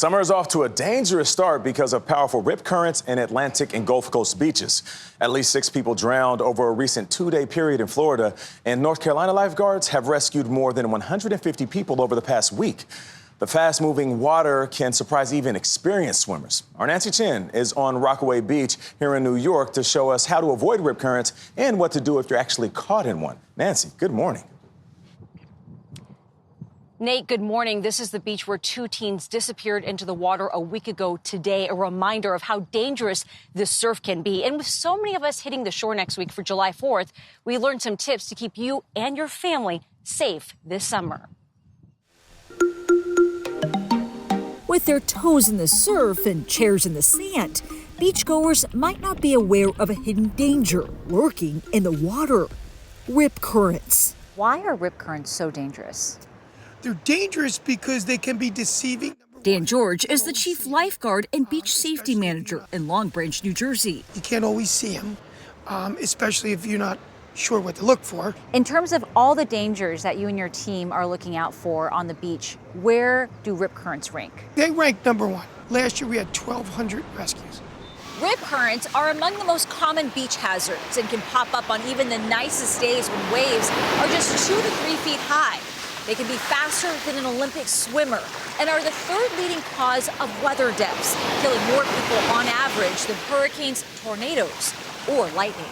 Summer is off to a dangerous start because of powerful rip currents in Atlantic and Gulf Coast beaches. At least 6 people drowned over a recent 2-day period in Florida, and North Carolina lifeguards have rescued more than 150 people over the past week. The fast-moving water can surprise even experienced swimmers. Our Nancy Chen is on Rockaway Beach here in New York to show us how to avoid rip currents and what to do if you're actually caught in one. Nancy, good morning. Nate, good morning. This is the beach where 2 teens disappeared into the water a week ago today, a reminder of how dangerous this surf can be. And with so many of us hitting the shore next week for July 4th, we learned some tips to keep you and your family safe this summer. With their toes in the surf and chairs in the sand, beachgoers might not be aware of a hidden danger lurking in the water: rip currents. Why are rip currents so dangerous? They're dangerous because they can be deceiving. Dan George is the chief lifeguard and beach safety manager in Long Branch, New Jersey. You can't always see them, especially if you're not sure what to look for. In terms of all the dangers that you and your team are looking out for on the beach, where do rip currents rank? They rank number 1. Last year we had 1,200 rescues. Rip currents are among the most common beach hazards and can pop up on even the nicest days when waves are just 2 to 3 feet high. They can be faster than an Olympic swimmer and are the 3rd leading cause of weather deaths, killing more people on average than hurricanes, tornadoes, or lightning.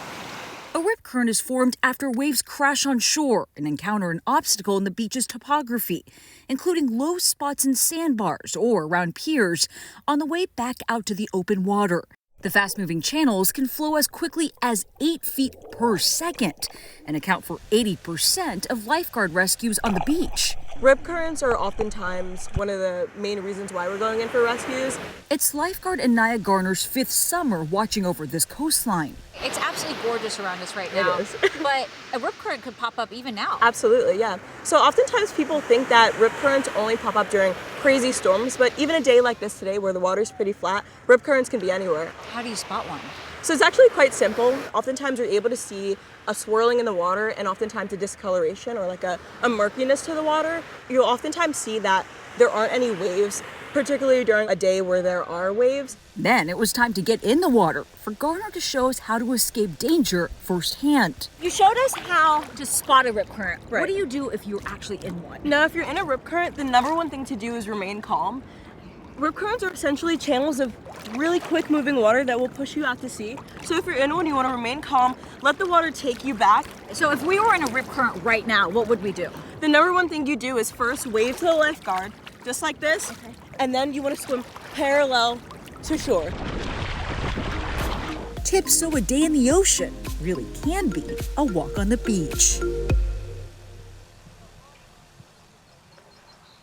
A rip current is formed after waves crash on shore and encounter an obstacle in the beach's topography, including low spots in sandbars or around piers on the way back out to the open water. The fast-moving channels can flow as quickly as 8 feet per second and account for 80% of lifeguard rescues on the beach. Rip currents are oftentimes one of the main reasons why we're going in for rescues. It's lifeguard Anaya Garner's 5th summer watching over this coastline. It's absolutely gorgeous around us right now, It is. but a rip current could pop up even now. Absolutely, yeah. So oftentimes people think that rip currents only pop up during crazy storms, but even a day like this today where the water's pretty flat, rip currents can be anywhere. How do you spot one? So it's actually quite simple. Oftentimes you're able to see a swirling in the water and oftentimes a discoloration or like a murkiness to the water. You'll oftentimes see that there aren't any waves, particularly during a day where there are waves. Then it was time to get in the water for Garner to show us how to escape danger firsthand. You showed us how to spot a rip current. Right. What do you do if you're actually in one? Now, if you're in a rip current, the number one thing to do is remain calm. Rip currents are essentially channels of really quick moving water that will push you out to sea. So if you're in one, you want to remain calm, let the water take you back. So if we were in a rip current right now, what would we do? The number one thing you do is first wave to the lifeguard, just like this, and then you want to swim parallel to shore. Tips so a day in the ocean really can be a walk on the beach.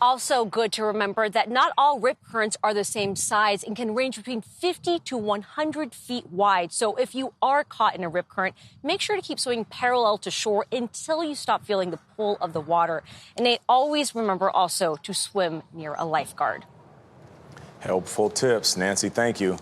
Also good to remember that not all rip currents are the same size and can range between 50 to 100 feet wide. So if you are caught in a rip current, make sure to keep swimming parallel to shore until you stop feeling the pull of the water. And always remember also to swim near a lifeguard. Helpful tips. Nancy, thank you.